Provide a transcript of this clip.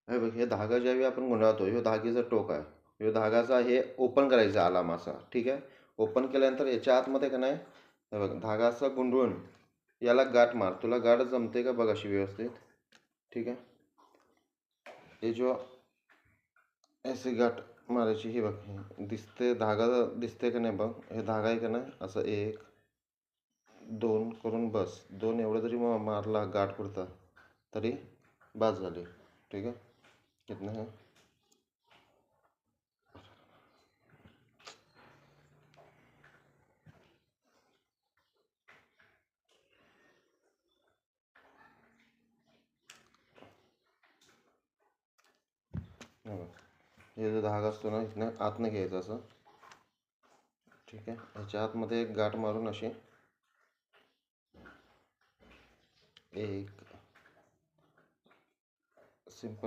हे बघ, हे धागा ज्यावेळी आपण गुंडाळतो, ह्यो धागेचं टोक आहे, ह्यो धागाचा हे ओपन करायचा आलाम असा, ठीक आहे. ओपन केल्यानंतर याच्या आतमध्ये का नाही, हे बघ धागा असा गुंडळून याला गाठ मार. तुला गाठ जमते का बघ अशी व्यवस्थित, ठीक आहे. हे जो अशी गाठ मारायची, ही बघ दिसते धागा दिसते का नाही बघ, हे धागा आहे का नाही, असं 1 2 करून बस. 2 एवढं जरी मारला गाठ पुरता तरी बास झाली, ठीक आहे. कितना है? हे बघ, हे जो धागा असतो ना इथनं आतनं घ्यायचा असं, ठीक आहे. ह्याच्या आतमध्ये एक गाठ मारून अशी एक सिंपल